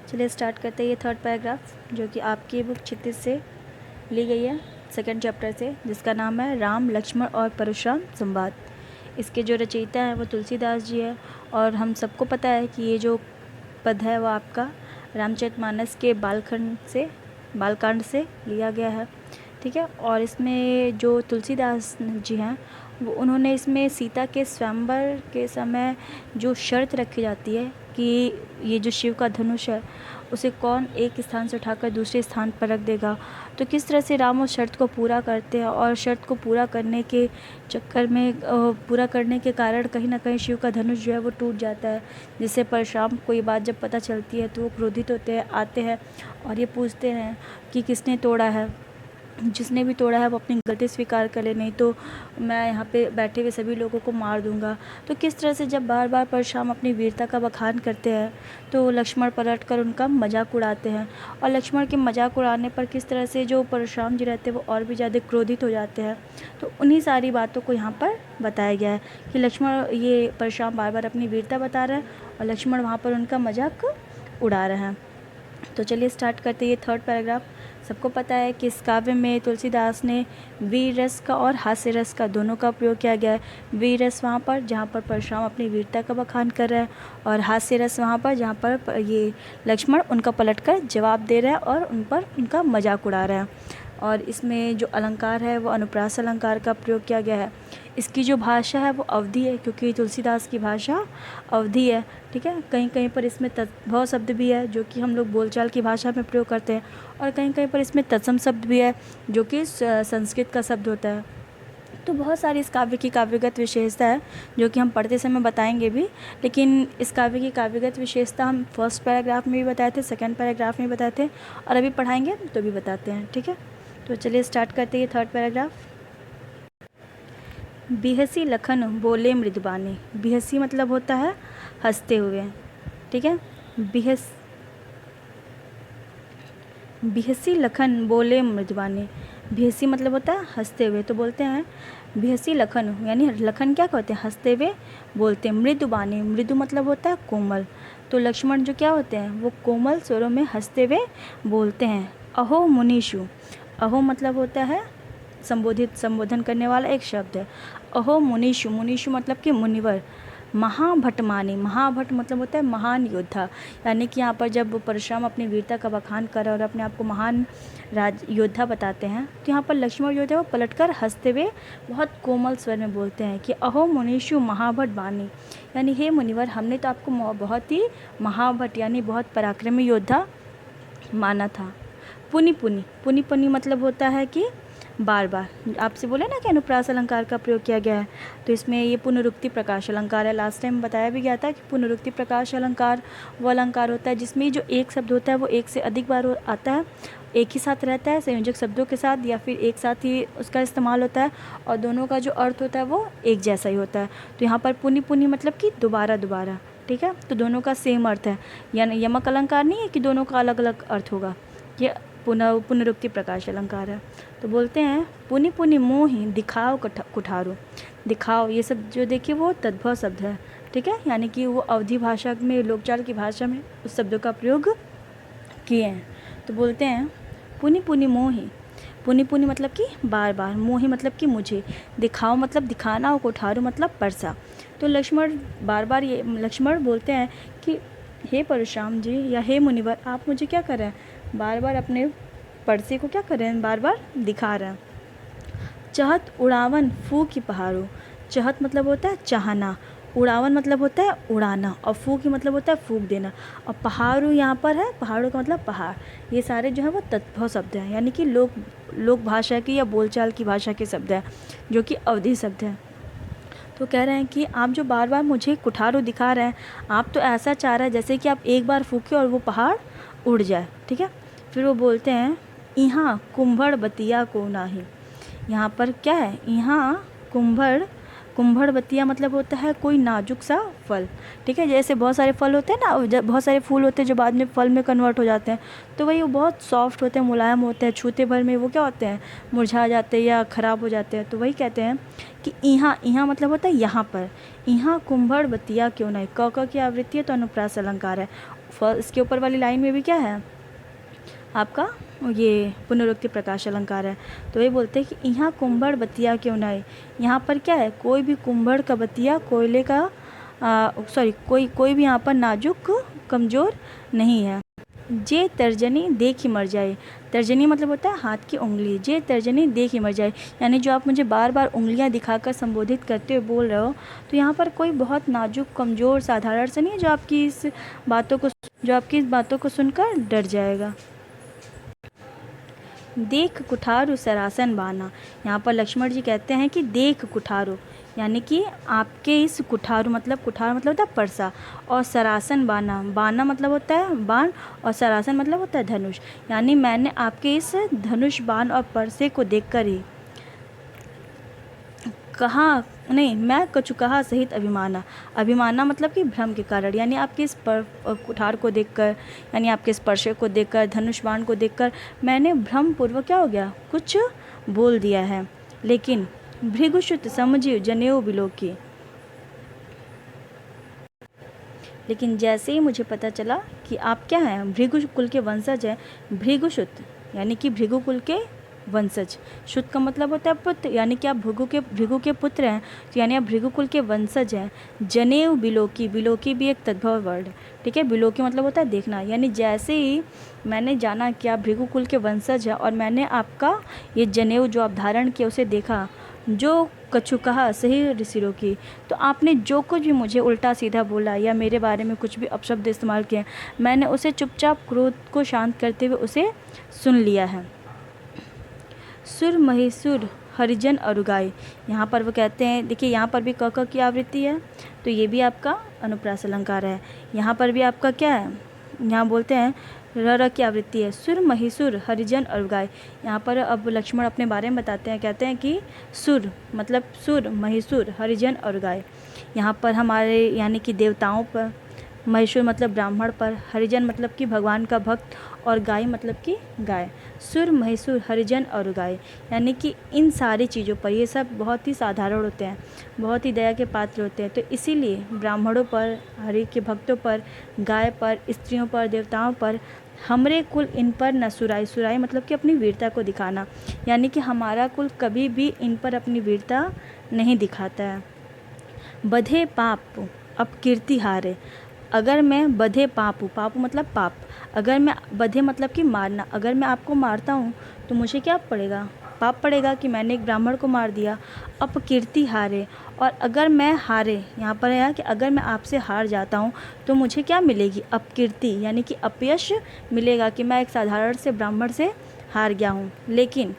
चलिए स्टार्ट करते हैं ये थर्ड पैराग्राफ जो कि आपकी बुक 36 से ली गई है, सेकंड चैप्टर से, जिसका नाम है राम लक्ष्मण और परशुराम संवाद। इसके जो रचयिता हैं वो तुलसीदास जी है और हम सबको पता है कि ये जो पद है वो आपका रामचरितमानस के बालकांड से लिया गया है। ठीक है। और इसमें जो तुलसीदास जी हैं वो उन्होंने इसमें सीता के स्वयंवर के समय जो शर्त रखी जाती है कि ये जो शिव का धनुष है उसे कौन एक स्थान से उठाकर दूसरे स्थान पर रख देगा, तो किस तरह से राम उस शर्त को पूरा करते हैं और शर्त को पूरा करने के चक्कर में पूरा करने के कारण कहीं ना कहीं शिव का धनुष जो है वो टूट जाता है, जिससे परशुराम को ये बात जब पता चलती है तो वो क्रोधित होते हैं, आते हैं और ये पूछते हैं कि किसने तोड़ा है। जिसने भी तोड़ा है वो अपनी गलती स्वीकार करे, नहीं तो मैं यहाँ पे बैठे हुए सभी लोगों को मार दूंगा। तो किस तरह से जब बार बार परशुराम अपनी वीरता का बखान करते हैं तो लक्ष्मण पलट कर उनका मजाक उड़ाते हैं, और लक्ष्मण के मजाक उड़ाने पर किस तरह से जो परशुराम जी रहते हैं वो और भी ज़्यादा क्रोधित हो जाते हैं। तो उन्हीं सारी बातों को यहाँ पर बताया गया है कि लक्ष्मण ये परशुराम बार बार अपनी वीरता बता रहे हैं और लक्ष्मण वहाँ पर उनका मजाक उड़ा रहे हैं। तो चलिए स्टार्ट करते हैं ये थर्ड पैराग्राफ। सबको पता है कि इस काव्य में तुलसीदास ने वीर रस का और हास्य रस का दोनों का प्रयोग किया गया है। वीर रस वहाँ पर जहाँ पर परशुराम अपनी वीरता का बखान कर रहा है, और हास्य रस वहाँ पर जहाँ पर ये लक्ष्मण उनका पलटकर जवाब दे रहा है और उन पर उनका मजाक उड़ा रहा है। और इसमें जो अलंकार है वो अनुप्रास अलंकार का प्रयोग किया गया है। इसकी जो भाषा है वो अवधी है, क्योंकि तुलसीदास की भाषा अवधी है। ठीक है। कहीं कहीं पर इसमें तद्भव शब्द भी है जो कि हम लोग बोलचाल की भाषा में प्रयोग करते हैं, और कहीं कहीं पर इसमें तत्सम शब्द भी है जो कि संस्कृत का शब्द होता है। तो बहुत सारी इस काव्य की काव्यगत विशेषता है जो कि हम पढ़ते समय बताएंगे भी, लेकिन इस काव्य की काव्यगत विशेषता हम फर्स्ट पैराग्राफ में भी बताए थे, सेकंड पैराग्राफ में भी बताए थे, और अभी पढ़ाएंगे तो भी बताते हैं। ठीक है। तो चलिए स्टार्ट करते हैं थर्ड पैराग्राफ। बिहसी लखन बोले मृदुबानी। बिहसी मतलब होता है हंसते हुए। ठीक है। बिहसी लखन बोले मृदुबानी। बिहसी मतलब होता है हंसते हुए, तो बोलते हैं बिहसी लखन, यानी लखन क्या कहते हैं, हंसते हुए बोलते हैं। मृदुबानी, मृदु मतलब होता है कोमल, तो लक्ष्मण जो क्या होते हैं वो कोमल स्वरों में हंसते हुए बोलते हैं। अहो मुनीषु, अहो मतलब होता है संबोधन करने वाला एक शब्द है। अहो मुनीषु, मुनीषु मतलब कि मुनिवर। महाभटमानी, महाभट मतलब होता है महान योद्धा, यानी कि यहाँ पर जब परशुराम अपनी वीरता का बखान कर और अपने आप को महान योद्धा बताते हैं, तो यहाँ पर लक्ष्मण जो है वो पलटकर हंसते हुए बहुत कोमल स्वर में बोलते हैं कि अहो मुनीषु महाभट बानी, यानी हे मुनिवर हमने तो आपको बहुत ही महाभट यानी बहुत पराक्रमी योद्धा माना था। पुनि पुनि, पुनि पुनि मतलब होता है कि बार बार, आपसे बोले ना कि अनुप्रास अलंकार का प्रयोग किया गया है, तो इसमें ये पुनरुक्ति प्रकाश अलंकार है। लास्ट टाइम बताया भी गया था कि पुनरुक्ति प्रकाश अलंकार वो अलंकार होता है जिसमें जो एक शब्द होता है वो एक से अधिक बार आता है, एक ही साथ रहता है संयोजक शब्दों के साथ, या फिर एक साथ ही उसका इस्तेमाल होता है, और दोनों का जो अर्थ होता है वो एक जैसा ही होता है। तो यहाँ पर पुनि पुनि मतलब कि दोबारा दोबारा। ठीक है। तो दोनों का सेम अर्थ है, यानी यमक अलंकार नहीं है कि दोनों का अलग अलग अर्थ होगा, ये पुनरुक्ति प्रकाश अलंकार है। तो बोलते हैं पुनि पुनि मोहि दिखाओ कुठारो। दिखाओ ये सब जो देखिए वो तद्भव शब्द है। ठीक है। यानी कि वो अवधी भाषा में, लोकचाल की भाषा में उस शब्दों का प्रयोग किए हैं। तो बोलते हैं पुनि पुनि मोहि, पुनि पुनि मतलब कि बार बार, मोहि मतलब कि मुझे, दिखाओ मतलब दिखाना, और कुठारो मतलब परसा। तो लक्ष्मण बार बार ये लक्ष्मण बोलते हैं कि हे परशुराम जी या हे मुनिवर, आप मुझे क्या कर रहे हैं, बार बार अपने परसे को क्या कर रहे हैं, बार बार दिखा रहे हैं। चहत उड़ावन फूक की पहाड़ो। चहत मतलब होता है चाहना, उड़ावन मतलब होता है उड़ाना, और फूक की मतलब होता है फूक देना, और पहाड़ो यहाँ पर है, पहाड़ों का मतलब पहाड़। ये सारे जो है वो तद्भव शब्द हैं, यानी कि लोक भाषा की या बोलचाल की भाषा के शब्द हैं जो कि अवधि शब्द हैं। तो कह रहे हैं कि आप जो बार बार मुझे कुठारो दिखा रहे हैं, आप तो ऐसा चाह रहे हैं जैसे कि आप एक बार फूके और वो पहाड़ उड़ जाए। ठीक है। फिर वो बोलते हैं यहाँ कुंभड़ बतिया को नाही। यहाँ पर क्या है, यहाँ कुंभड़ कुंभड़वतिया मतलब होता है कोई नाजुक सा फल, ठीक है। जैसे बहुत सारे फल होते हैं ना, बहुत सारे फूल होते हैं जो बाद में फल में कन्वर्ट हो जाते हैं, तो वही वो बहुत सॉफ्ट होते हैं, मुलायम होते हैं, छूते भर में वो क्या होते हैं, मुरझा जाते हैं या ख़राब हो जाते हैं। तो वही कहते हैं कि यहाँ, यहाँ मतलब होता है यहाँ पर, यहाँ कुंभड़वतिया क्यों नहीं, क की आवृत्ति है तो अनुप्रास अलंकार है। इसके ऊपर वाली लाइन में भी क्या है आपका, ये पुनरुक्ति प्रकाश अलंकार है। तो ये बोलते हैं कि यहाँ कुंभड़ बतिया क्यों नहीं, यहाँ पर क्या है, कोई भी कुंभड़ का बतिया, कोयले का कोई भी यहाँ पर नाजुक कमज़ोर नहीं है। जे तर्जनी देख ही मर जाए, तर्जनी मतलब होता है हाथ की उंगली, जे तर्जनी देख ही मर जाए, यानी जो आप मुझे बार बार उंगलियां दिखाकर संबोधित करते हुए बोल रहे हो, तो यहाँ पर कोई बहुत नाजुक कमज़ोर साधारण से नहीं है जो आपकी इस बातों को सुनकर डर जाएगा। देख कुठारू सरासन बाना, यहाँ पर लक्ष्मण जी कहते हैं कि देख कुठारू, यानी कि आपके इस कुठारू मतलब होता है परसा, और सरासन बाना, बाना मतलब होता है बाण, और सरासन मतलब होता है धनुष, यानी मैंने आपके इस धनुष बाण और परसे को देखकर ही कहा नहीं, मैं कछु कहा सहित अभिमाना, अभिमाना मतलब कि भ्रम के कारण, यानी आपके इस कुठार को देखकर, यानी आपके स्पर्श को देखकर, धनुष बाण को देखकर मैंने भ्रम पूर्वक क्या हो गया, कुछ बोल दिया है। लेकिन भृगुसुत समझियो जनेऊ बिलोकी, लेकिन जैसे ही मुझे पता चला कि आप क्या हैं, भृगु कुल के वंशज हैं, भृगुसुत यानी कि भृगु कुल के वंशज, शुद्ध का मतलब होता है पुत्र, यानी कि आप भृगु के पुत्र हैं, तो यानी आप भृगु कुल के वंशज हैं। जनेऊ बिलोकी, बिलोकी भी एक तद्भव वर्ड, ठीक है। बिलोकी मतलब होता है देखना, यानी जैसे ही मैंने जाना कि आप भृगु कुल के वंशज हैं और मैंने आपका ये जनेऊ जो आप धारण किया उसे देखा, जो कछु कहा सही ऋषियों की, तो आपने जो कुछ भी मुझे उल्टा सीधा बोला या मेरे बारे में कुछ भी अपशब्द इस्तेमाल किए, मैंने उसे चुपचाप क्रोध को शांत करते हुए उसे सुन लिया है। सुर महिसुर हरिजन अरुगाई, यहाँ पर वो कहते हैं, देखिए यहाँ पर भी क की आवृत्ति है, तो ये भी आपका अनुप्रास अलंकार है। यहाँ पर भी आपका क्या है, यहाँ बोलते हैं र की आवृत्ति है। सुर महिसुर हरिजन अरुगाई, यहाँ पर अब लक्ष्मण अपने बारे में बताते हैं, कहते हैं कि सुर मतलब सुर, महिसुर, हरिजन अरुगाई, यहाँ पर हमारे यानी कि देवताओं पर, महिषुर मतलब ब्राह्मण पर, हरिजन मतलब कि भगवान का भक्त, और गाय मतलब कि गाय। सुर महिषुर हरिजन और गाय, यानी कि इन सारी चीज़ों पर, ये सब बहुत ही साधारण होते हैं, बहुत ही दया के पात्र होते हैं, तो इसीलिए ब्राह्मणों पर, हरि के भक्तों पर, गाय पर, स्त्रियों पर, देवताओं पर, हमरे कुल इन पर न सुराई, सुराई मतलब कि अपनी वीरता को दिखाना, यानी कि हमारा कुल कभी भी इन पर अपनी वीरता नहीं दिखाता है। बधे पाप अब कीर्ति हारे, अगर मैं बधे पापू, पापू मतलब पाप, अगर मैं बधे मतलब कि मारना, अगर मैं आपको मारता हूँ तो मुझे क्या पड़ेगा, पाप पड़ेगा कि मैंने एक ब्राह्मण को मार दिया। अपकीर्ति हारे, और अगर मैं हारे, यहाँ पर है कि अगर मैं आपसे हार जाता हूँ तो मुझे क्या मिलेगी, अपकीर्ति, यानी कि अपयश मिलेगा कि मैं एक साधारण से ब्राह्मण से हार गया हूँ। लेकिन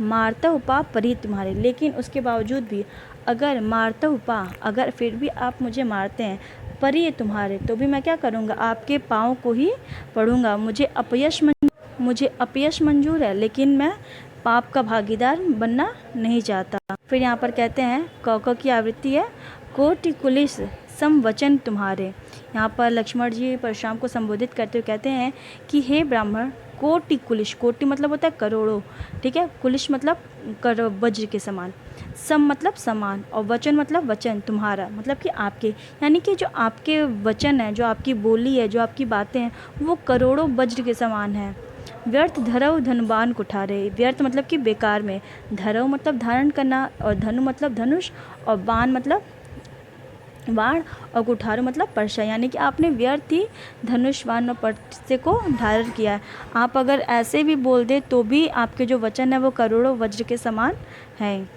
मारता उपा परी तुम्हारे, लेकिन उसके बावजूद भी अगर मारता उपा, अगर फिर भी आप मुझे मारते हैं, परी तुम्हारे, तो भी मैं क्या करूँगा, आपके पाँव को ही पढ़ूँगा। मुझे अपयश मंजूर है, लेकिन मैं पाप का भागीदार बनना नहीं चाहता। फिर यहाँ पर कहते हैं क की आवृत्ति है, कोटि कुलिस समवचन तुम्हारे, यहाँ पर लक्ष्मण जी परशुराम को संबोधित करते हुए कहते हैं कि हे ब्राह्मण, कोटि कुलिश, कोटि मतलब होता है करोड़ों, ठीक है, कुलिश मतलब वज्र के समान, सम मतलब समान, और वचन मतलब वचन, तुम्हारा मतलब कि आपके, यानी कि जो आपके वचन है, जो आपकी बोली है, जो आपकी बातें हैं, वो करोड़ों वज्र के समान है। व्यर्थ धरव धनुबान कुठारे, व्यर्थ मतलब कि बेकार में, धरव मतलब धारण करना, और धनु मतलब धनुष, और बाण मतलब बाण, और कुठारो मतलब परसा, यानी कि आपने व्यर्थ ही धनुष बाण और परसे को धारण किया है। आप अगर ऐसे भी बोल दे तो भी आपके जो वचन है वो करोड़ों वज्र के समान हैं।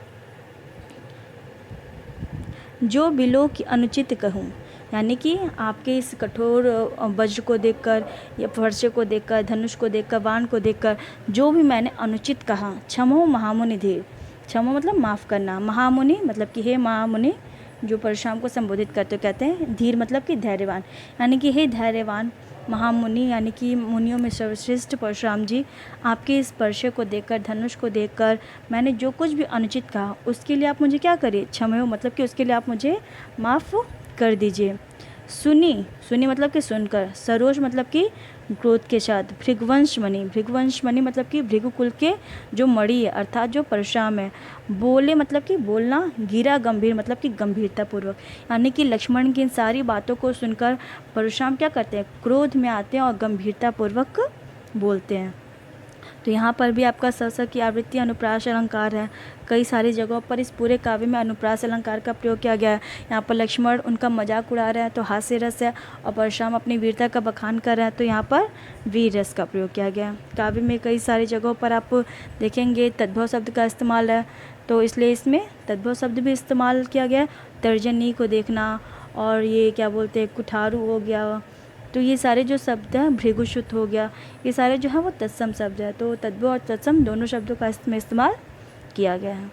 जो बिलो की अनुचित कहूँ, यानी कि आपके इस कठोर वज्र को देखकर या फरसे को देखकर, धनुष को देखकर, बाण को देखकर जो भी मैंने अनुचित कहा, क्षमो महामुनि धीर, क्षमो मतलब माफ़ करना, महामुनि मतलब कि हे महामुनि, जो परशुराम को संबोधित करते कहते हैं, धीर मतलब कि धैर्यवान, यानी कि हे धैर्यवान, महामुनि यानी कि मुनियों में सर्वश्रेष्ठ परशुराम जी, आपके इस स्पर्श को देखकर, धनुष को देखकर मैंने जो कुछ भी अनुचित कहा उसके लिए आप मुझे क्या करिए, क्षमयो मतलब कि उसके लिए आप मुझे माफ़ कर दीजिए। सुनी, सुनी मतलब कि सुनकर, सरोज मतलब कि क्रोध के साथ, भृगवंश मणि, भृगवंश मणि मतलब कि भृगुकुल के जो मणि है अर्थात जो परशुराम है। बोले मतलब कि बोलना, गिरा गंभीर मतलब कि गंभीरतापूर्वक, यानी कि लक्ष्मण की इन सारी बातों को सुनकर परशुराम क्या करते हैं, क्रोध में आते हैं और गंभीरतापूर्वक बोलते हैं। तो यहाँ पर भी आपका स की आवृत्ति अनुप्रास अलंकार है। कई सारी जगहों पर इस पूरे काव्य में अनुप्रास अलंकार का प्रयोग किया गया है। यहाँ पर लक्ष्मण उनका मजाक उड़ा रहे हैं तो हास्य रस है, और परशुराम अपनी वीरता का बखान कर रहे हैं तो यहाँ पर वीर रस का प्रयोग किया गया है। काव्य में कई सारी जगहों पर आप देखेंगे तद्भव शब्द का इस्तेमाल है, तो इसलिए इसमें तद्भव शब्द भी इस्तेमाल किया गया है। तर्जनी को देखना, और ये क्या बोलते हैं, कुठारू हो गया, तो ये सारे जो शब्द हैं, भृगुसुत हो गया, ये सारे जो हैं वो तत्सम शब्द है। तो तद्भव और तत्सम दोनों शब्दों का इसमें इस्तेमाल किया गया है।